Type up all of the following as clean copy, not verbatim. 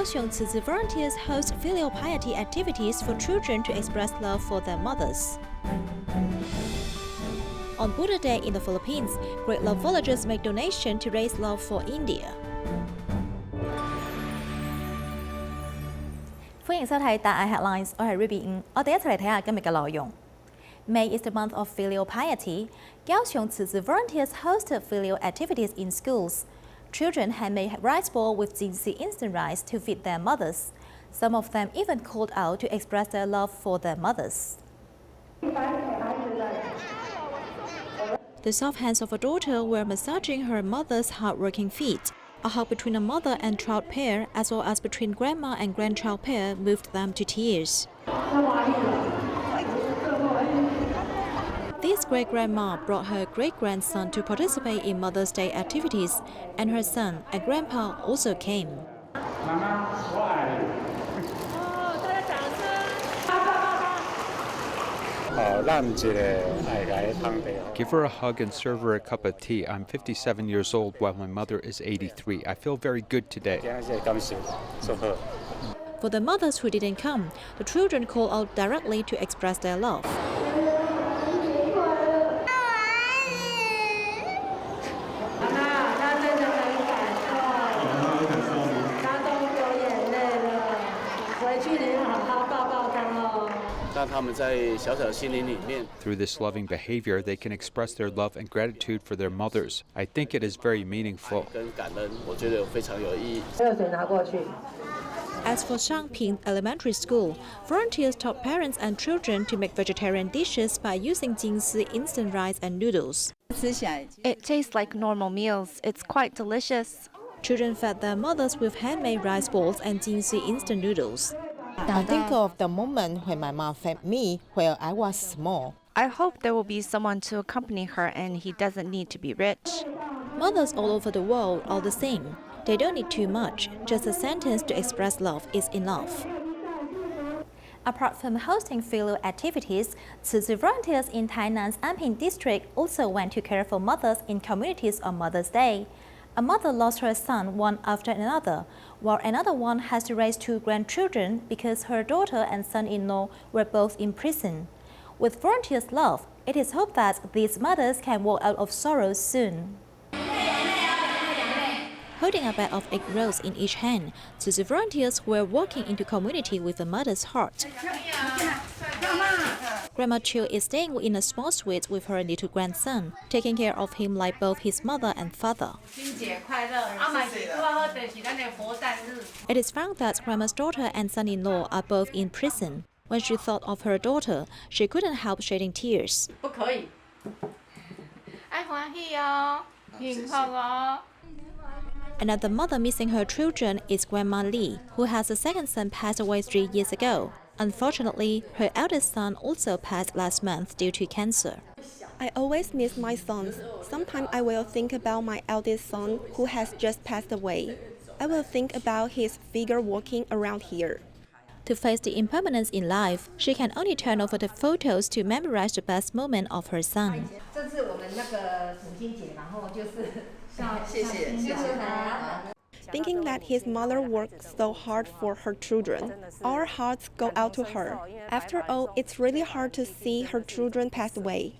Kaohsiung Tzu Chi volunteers host filial piety activities for children to express love for their mothers. On Buddha Day in the Philippines, Great Love Villagers make donations to raise love for India. 歡迎收睇大嗌 Headlines， 我係 Ruby 我哋一齊嚟睇下今日嘅內容。May is the month of filial piety. Kaohsiung Tzu Chi volunteers hosted filial activities in schools. Children handmade rice balls with Tzu Chi instant rice to feed their mothers. Some of them even called out to express their love for their mothers. The soft hands of a daughter were massaging her mother's hard-working feet. A hug between a mother and child pair, as well as between grandma and grandchild pair, moved them to tears. This great-grandma brought her great-grandson to participate in Mother's Day activities, and her son and grandpa also came. Give her a hug and serve her a cup of tea. I'm 57 years old while my mother is 83. I feel very good today. For the mothers who didn't come, the children called out directly to express their love. Through this loving behavior, they can express their love and gratitude for their mothers. I think it is very meaningful. As for Shangping Elementary School, volunteers taught parents and children to make vegetarian dishes by using Jingsi instant rice and noodles. It tastes like normal meals. It's quite delicious. Children fed their mothers with handmade rice balls and Jingsi instant noodles. I think of the moment when my mom fed me when I was small. I hope there will be someone to accompany her and he doesn't need to be rich. Mothers all over the world are the same. They don't need too much. Just a sentence to express love is enough. Apart from hosting filial activities, Tzu Chi volunteers in Tainan's Anping district also went to care for mothers in communities on Mother's Day. A mother lost her son one after another, while another one has to raise two grandchildren because her daughter and son-in-law were both in prison. With volunteers' love, it is hoped that these mothers can walk out of sorrow soon. Holding a bag of egg rolls in each hand, Tzu Chi volunteers were walking into community with a mother's heart. Grandma Chiu is staying in a small suite with her little grandson, taking care of him like both his mother and father. It is found that Grandma's daughter and son-in-law are both in prison. When she thought of her daughter, she couldn't help shedding tears. Another mother missing her children is Grandma Li, who has a second son passed away 3 years ago. Unfortunately, her eldest son also passed last month due to cancer. I always miss my sons. Sometimes I will think about my eldest son who has just passed away. I will think about his figure walking around here. To face the impermanence in life, she can only turn over the photos to memorize the best moment of her son. Thinking that his mother worked so hard for her children, our hearts go out to her. After all, it's really hard to see her children pass away.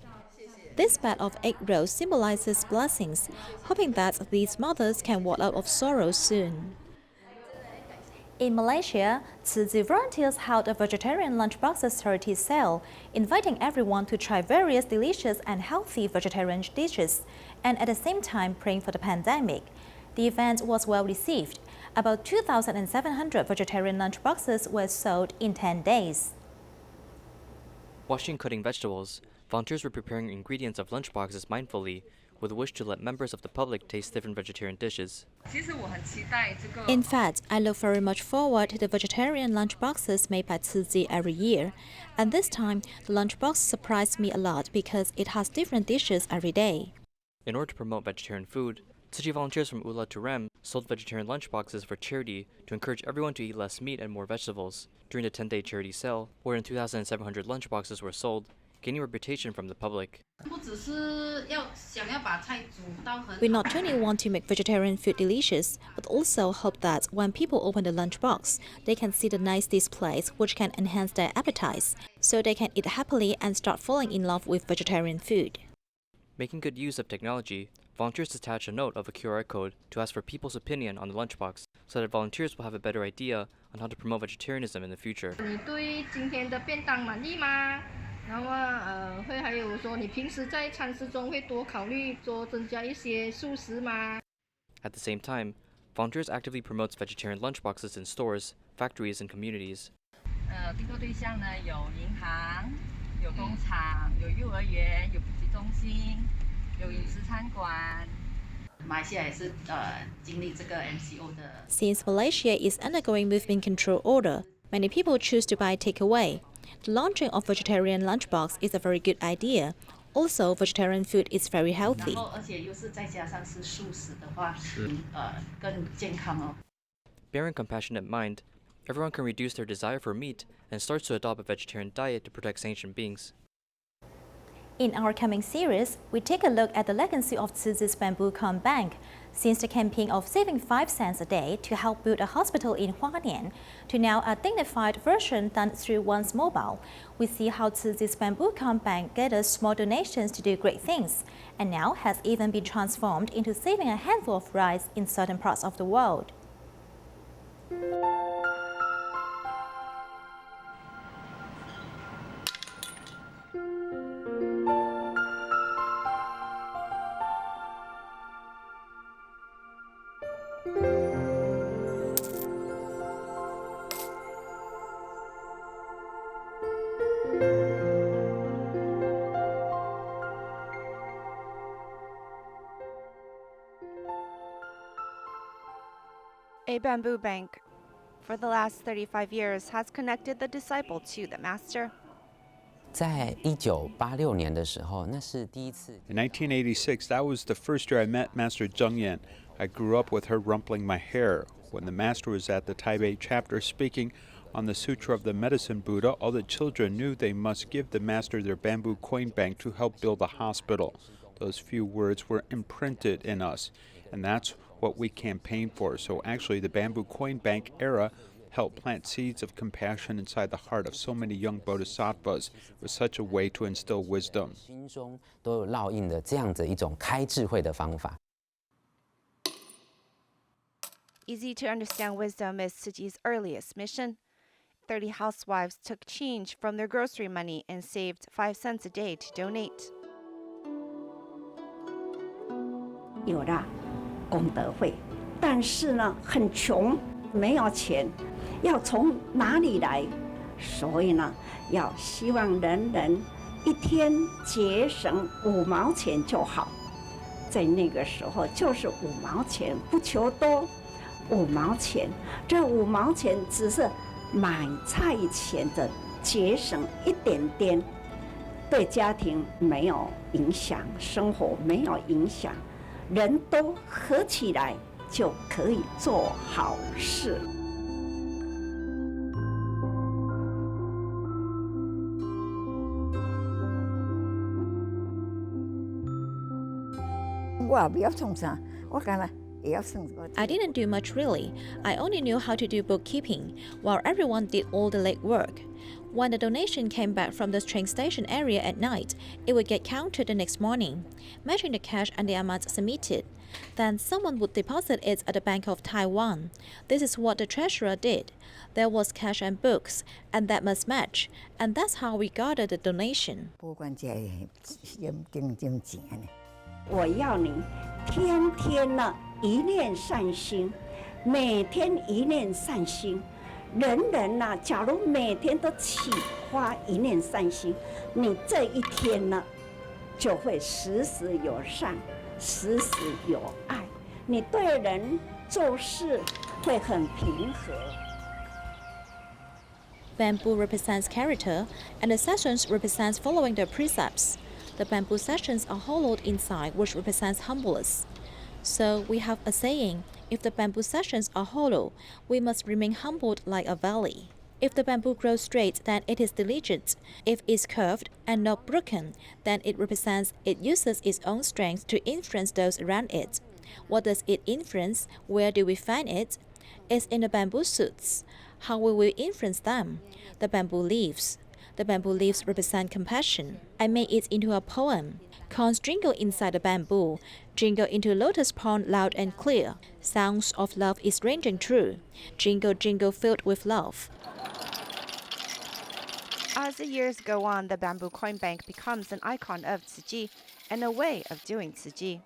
This bag of egg rolls symbolizes blessings, hoping that these mothers can walk out of sorrow soon. In Malaysia, Tzu Chi volunteers held a vegetarian lunchboxes charity sale, inviting everyone to try various delicious and healthy vegetarian dishes, and at the same time praying for the pandemic. The event was well received. About 2,700 vegetarian lunchboxes were sold in 10 days. Washing and cutting vegetables, volunteers were preparing ingredients of lunchboxes mindfully, with a wish to let members of the public taste different vegetarian dishes. In fact, I look very much forward to the vegetarian lunchboxes made by Tzu Chi every year. And this time, the lunchbox surprised me a lot because it has different dishes every day. In order to promote vegetarian food, Tzu Chi volunteers from Ula to Rem sold vegetarian lunchboxes for charity to encourage everyone to eat less meat and more vegetables. During the 10-day charity sale, wherein 2,700 lunchboxes were sold, gaining reputation from the public. We not only want to make vegetarian food delicious, but also hope that when people open the lunchbox, they can see the nice displays which can enhance their appetites, so they can eat happily and start falling in love with vegetarian food. Making good use of technology, volunteers attach a note of a QR code to ask for people's opinion on the lunchbox, so that volunteers will have a better idea on how to promote vegetarianism in the future. 你对今天的便当满意吗？然后会还有说你平时在餐食中会多考虑多增加一些素食吗？ At the same time, volunteers actively promotes vegetarian lunchboxes in stores, factories, and communities. 订购对象呢有银行、有工厂、有幼儿园、有补习中心、有饮食餐馆。马来西亚也是经历这个 MCO 的。 Since Malaysia is undergoing movement control order, many people choose to buy takeaway. The launching of vegetarian lunchbox is a very good idea. Also, vegetarian food is very healthy. 然后而且又是再加上是素食的话，更健康哦。 Bearing compassionate mind, everyone can reduce their desire for meat and starts to adopt a vegetarian diet to protect sentient beings. In our coming series, we take a look at the legacy of Tzu Chi's Bamboo Con Bank. Since the campaign of saving 5 cents a day to help build a hospital in Hualien, to now a dignified version done through one's mobile, we see how Tzu Chi's Bamboo Con Bank gathers small donations to do great things, and now has even been transformed into saving a handful of rice in certain parts of the world. A bamboo bank, for the last 35 years, has connected the disciple to the master. 在1986年的时候，那是第一次。 In 1986, that was the first year I met Master Zheng Yan. I grew up with her rumpling my hair. When the master was at the Taipei chapter speaking on the Sutra of the Medicine Buddha, all the children knew they must give the master their bamboo coin bank to help build a hospital. Those few words were imprinted in us, and that's what we campaigned for. So actually, the bamboo coin bank era helped plant seeds of compassion inside the heart of so many young bodhisattvas with such a way to instill wisdom. 心中都有烙印的这样子一种开智慧的方法。 Easy to understand wisdom is Tzu Chi's earliest mission. 30 housewives took change from their grocery money and saved 5 cents a day to donate. 有了功德会，但是呢很穷，没有钱，要从哪里来？所以呢，要希望人人一天节省5毛钱就好。在那个时候就是5毛钱，不求多，5毛钱。这5毛钱只是买菜钱的节省一点点，对家庭没有影响，生活没有影响。 人都合起来就可以做好事。我不要从啥，我干了也要生活。 I didn't do much really. I only knew how to do bookkeeping, while everyone did all the legwork. When the donation came back from the train station area at night, it would get counted the next morning, matching the cash and the amount submitted. Then someone would deposit it at the Bank of Taiwan. This is what the treasurer did. There was cash and books, and that must match, and that's how we gathered the donation. 不管这定钱呢。 我要你天天呢一念善心，每天一念善心。人人呐，假如每天都起发一念善心，你这一天呢，就会时时有善，时时有爱。你对人做事会很平和。 Bamboo represents character, and the sessions represents following the precepts. The bamboo sessions are hollowed inside, which represents humbleness. So we have a saying, if the bamboo sessions are hollow, we must remain humbled like a valley. If the bamboo grows straight, then it is diligent. If it's curved and not broken, then it represents it uses its own strength to influence those around it. What does it influence? Where do we find it? It's in the bamboo shoots. How will we influence them? The bamboo leaves. The bamboo leaves represent compassion. I made it into a poem. Coins jingle inside the bamboo, jingle into lotus pond loud and clear. Sounds of love is ranging true. Jingle, jingle filled with love. As the years go on, the bamboo coin bank becomes an icon of Tzu Chi and a way of doing Tzu Chi.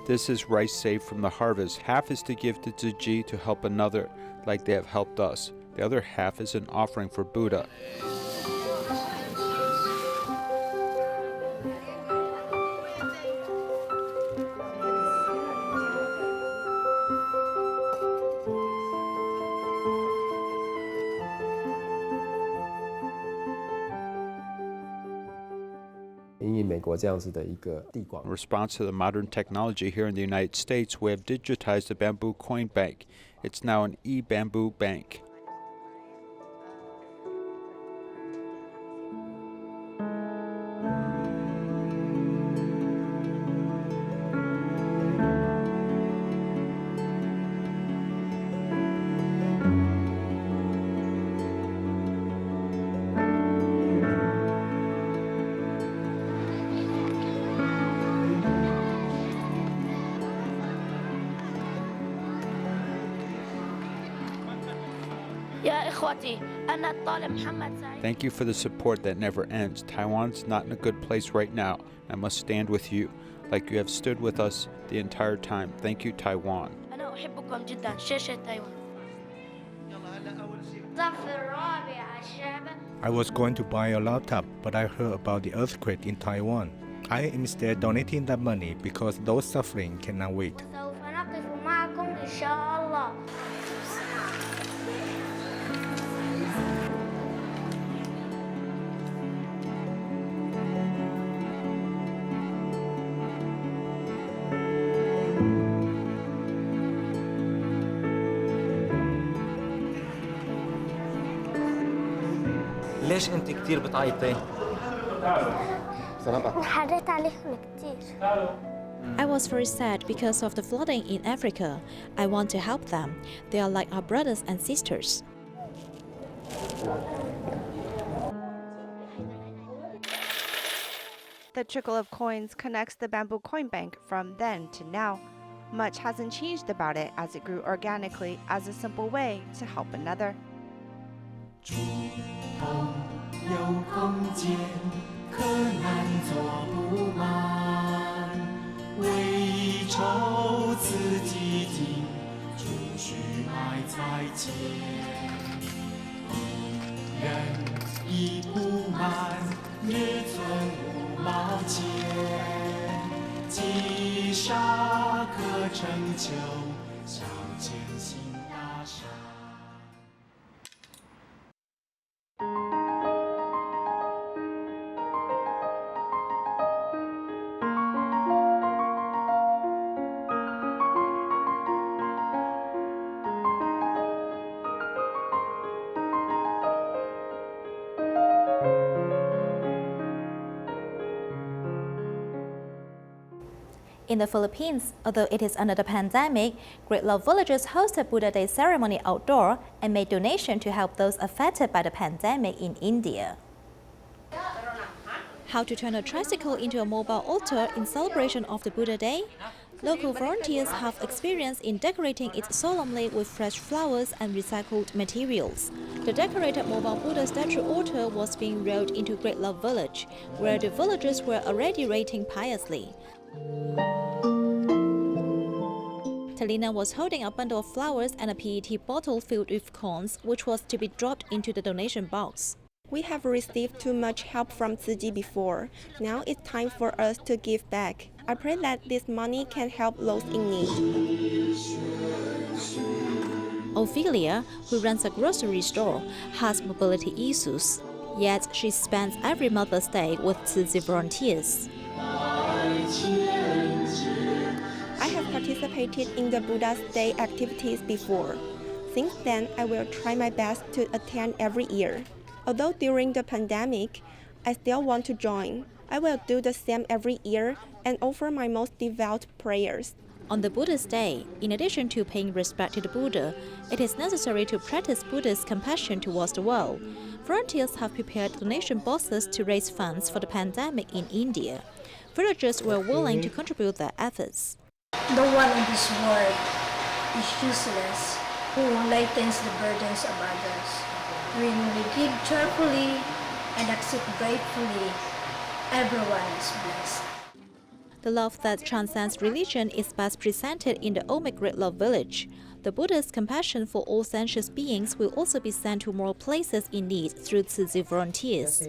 This is rice saved from the harvest. Half is to give to Tzu Chi to help another, like they have helped us. The other half is an offering for Buddha. In response to the modern technology here in the United States, we have digitized the bamboo coin bank. It's now an e-bamboo bank. Thank you for the support that never ends. Taiwan's not in a good place right now. I must stand with you, like you have stood with us the entire time. Thank you, Taiwan. I was going to buy a laptop, but I heard about the earthquake in Taiwan. I am instead donating that money because those suffering cannot wait. ليش انت كثير بتعيطي؟ حريت عليهم كثير. I was very sad because of the flooding in Africa. I want to help them. They are like our brothers and sisters. The trickle of coins connects the bamboo coin bank from then to now. Much hasn't changed about it as it grew organically as a simple way to help another. 触碰有空间，可难做不满。为筹此基金，储蓄买菜钱。一人一不满，日存5毛钱。积沙可成丘，向前行大山。In the Philippines, although it is under the pandemic, Great Love Villages hosted Buddha Day ceremony outdoor and made donation to help those affected by the pandemic in India. How to turn a tricycle into a mobile altar in celebration of the Buddha Day? Local volunteers have experience in decorating it solemnly with fresh flowers and recycled materials. The decorated mobile Buddha statue altar was being rolled into Great Love Village, where the villagers were already waiting piously. Talina was holding a bundle of flowers and a PET bottle filled with coins, which was to be dropped into the donation box. We have received too much help from Tzu Chi before. Now it's time for us to give back. I pray that this money can help those in need. Ophelia, who runs a grocery store, has mobility issues, yet she spends every Mother's Day with Tzu Chi volunteers. I have participated in the Buddha's Day activities before. Since then, I will try my best to attend every year. Although during the pandemic, I still want to join. I will do the same every year and offer my most devout prayers. On the Buddha's Day, in addition to paying respect to the Buddha, it is necessary to practice Buddhist compassion towards the world. Volunteers have prepared donation boxes to raise funds for the pandemic in India. Villagers were willing to contribute their efforts. No one in this world is useless who lightens the burdens of others. When we give cheerfully and accept gratefully, everyone is blessed. The love that transcends religion is best presented in the Olmec Great Love Village. The Buddha's compassion for all sentient beings will also be sent to more places in need through Tzu Chi volunteers.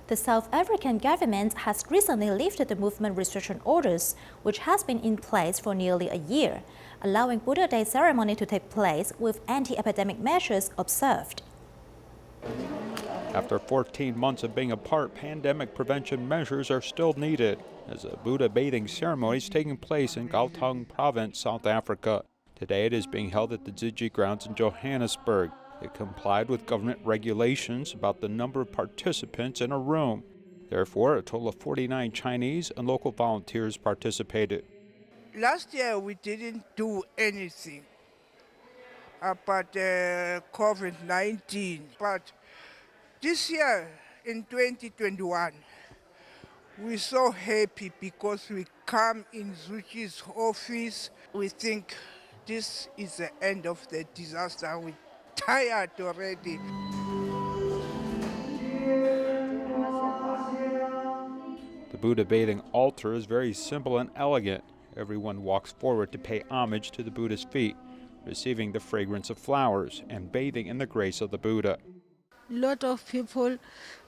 The South African government has recently lifted the movement restriction orders, which has been in place for nearly a year, allowing Buddha Day ceremony to take place with anti-epidemic measures observed. After 14 months of being apart, pandemic prevention measures are still needed, as a Buddha bathing ceremony is taking place in Gauteng Province, South Africa. Today it is being held at the Tzu Chi grounds in Johannesburg. It complied with government regulations about the number of participants in a room. Therefore, a total of 49 Chinese and local volunteers participated. Last year we didn't do anything about COVID-19, but this year in 2021 we're so happy because we come in Tzu Chi's office. We think this is the end of the disaster. We're tired already. The Buddha bathing altar is very simple and elegant. Everyone walks forward to pay homage to the Buddha's feet, receiving the fragrance of flowers and bathing in the grace of the Buddha. Lot of people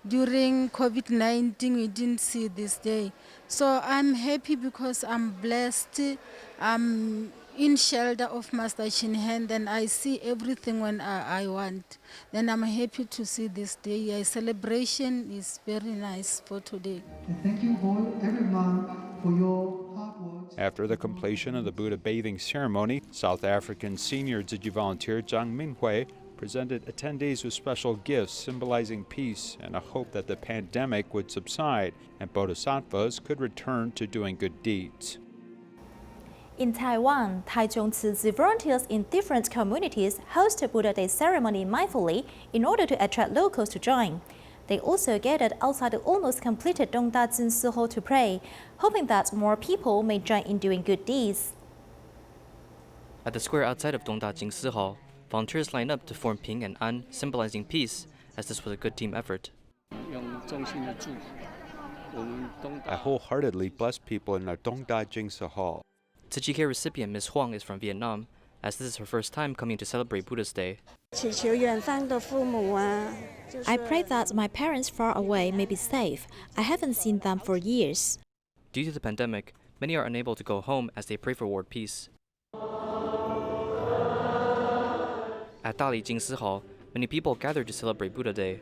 during COVID-19 we didn't see this day. So I'm happy because I'm blessed. I'm in shelter of Master Chin Hand and I see everything when I want. Then I'm happy to see this day. A celebration is very nice for today. Thank you all, everyone, for your hard work. After the completion of the Buddha bathing ceremony, South African senior Tzu Chi volunteer Zhang Minhui presented attendees with special gifts symbolizing peace and a hope that the pandemic would subside and bodhisattvas could return to doing good deeds. In Taiwan, Taichung Tzu Chi volunteers in different communities host a Buddha Day ceremony mindfully in order to attract locals to join. They also gathered outside the almost completed Dongda Jinsi Hall to pray, hoping that more people may join in doing good deeds. At the square outside of Dongda Jinsi Hall, volunteers lined up to form Ping and An, symbolizing peace, as this was a good team effort. I wholeheartedly bless people in our Dongda Jinsi Hall. Tzu Chi Care recipient Ms. Huang is from Vietnam, as this is her first time coming to celebrate Buddha's Day. I pray that my parents far away may be safe. I haven't seen them for years. Due to the pandemic, many are unable to go home as they pray for world peace. At Dali Jinsi Hall, many people gathered to celebrate Buddha Day.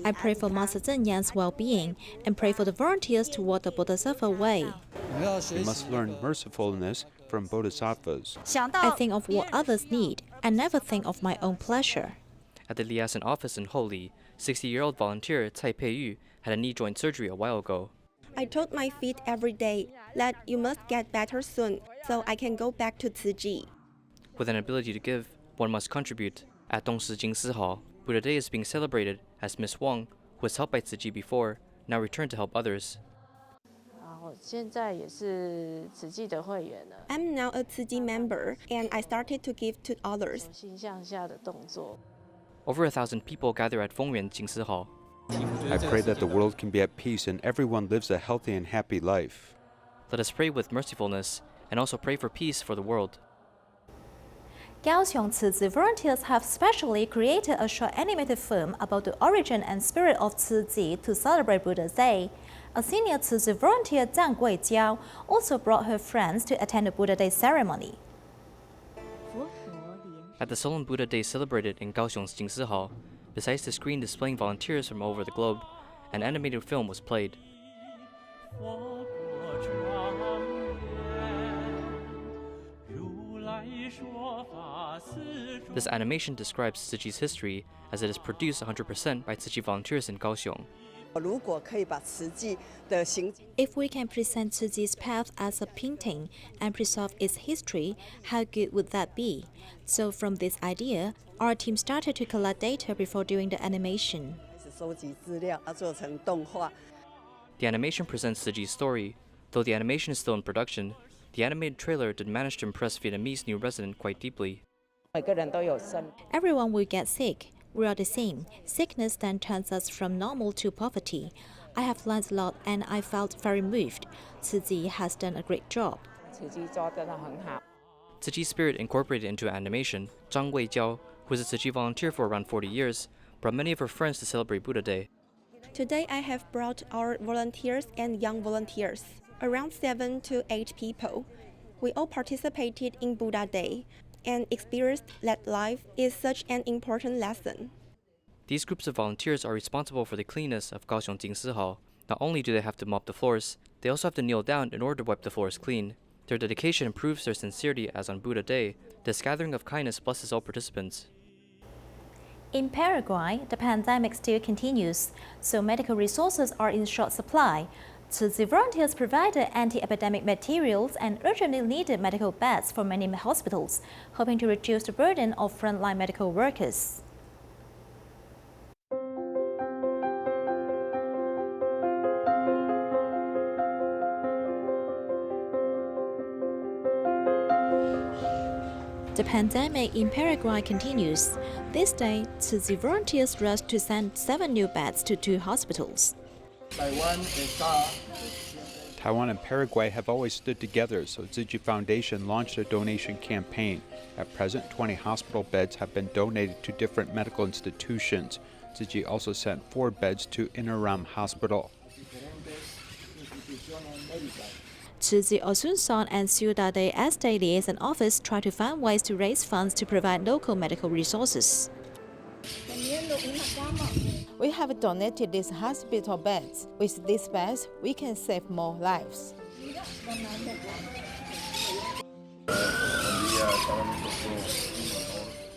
I pray for Master Zhen Yan's well-being and pray for the volunteers to walk the Bodhisattva way. We must learn mercifulness from bodhisattvas. I think of what others need and never think of my own pleasure. At the liaison office in Houli, 60-year-old volunteer Cai Pei-yu had a knee joint surgery a while ago. I told my feet every day that you must get better soon so I can go back to Tzu Chi. With an ability to give, one must contribute. At Dongshi Jinsi Hall, Buddha Day is being celebrated as Miss Wang, who was helped by Tzu Chi before, now returned to help others. I'm now a Tzu Chi member and I started to give to others. Over 1,000 people gather at Fongyuan Jinsi Hall. I pray that the world can be at peace and everyone lives a healthy and happy life. Let us pray with mercifulness and also pray for peace for the world. Kaohsiung Tzu Chi volunteers have specially created a short animated film about the origin and spirit of Tzu Chi to celebrate Buddha's Day. A senior Tzu Chi volunteer Zhang Guijiao also brought her friends to attend the Buddha Day ceremony. At the Solemn Buddha Day celebrated in Kaohsiung's Jingsi Hall, besides the screen displaying volunteers from all over the globe, an animated film was played. This animation describes Tzu Chi's history as it is produced 100% by Tzu Chi volunteers in Kaohsiung. If we can present Tzu Chi's path as a painting and preserve its history, how good would that be? So from this idea, our team started to collect data before doing the animation. The animation presents Tzu Chi's story. Though the animation is still in production, the animated trailer did manage to impress Vietnamese new resident quite deeply. Everyone will get sick. We are the same. Sickness then turns us from normal to poverty. I have learned a lot and I felt very moved. Tzu Chi has done a great job. Tzu Chi's spirit incorporated into animation, Zhang Guijiao, who is a Tzu Chi volunteer for around 40 years, brought many of her friends to celebrate Buddha Day. Today I have brought our volunteers and young volunteers, around 7 to 8 people. We all participated in Buddha Day and experienced that life is such an important lesson. These groups of volunteers are responsible for the cleanness of Kaohsiung Jingsi Hall. Not only do they have to mop the floors, they also have to kneel down in order to wipe the floors clean. Their dedication proves their sincerity as on Buddha Day, this gathering of kindness blesses all participants. In Paraguay, the pandemic still continues, so medical resources are in short supply. Tzu Chi volunteers provided anti-epidemic materials and urgently needed medical beds for many hospitals, hoping to reduce the burden of frontline medical workers. The pandemic in Paraguay continues. This day, Tzu Chi volunteers rushed to send 7 new beds to 2 hospitals. Taiwan and Paraguay have always stood together, so Tzu Chi Foundation launched a donation campaign. At present, 20 hospital beds have been donated to different medical institutions. Tzu Chi also sent 4 beds to Inaram Hospital. Tzu Chi Asunción and Ciudad de Este Liaison Office try to find ways to raise funds to provide local medical resources. We have donated these hospital beds. With these beds, we can save more lives.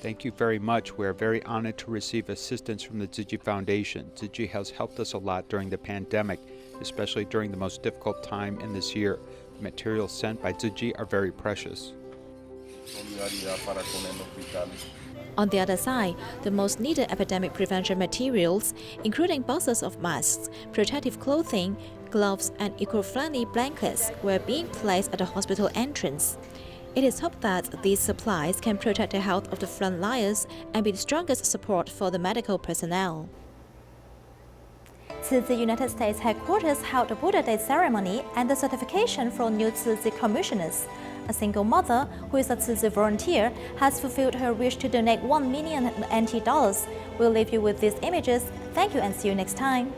Thank you very much. We are very honored to receive assistance from the Tzu Chi Foundation. Tzu Chi has helped us a lot during the pandemic, especially during the most difficult time in this year. The materials sent by Tzu Chi are very precious. On the other side, the most needed epidemic prevention materials, including boxes of masks, protective clothing, gloves, and eco-friendly blankets, were being placed at the hospital entrance. It is hoped that these supplies can protect the health of the frontliners and be the strongest support for the medical personnel. Tzu Chi United States headquarters held the Buddha Day ceremony and the certification for new Tzu Chi commissioners. A single mother, who is a Tzu Chi volunteer, has fulfilled her wish to donate $1 million NT. We'll leave you with these images. Thank you and see you next time.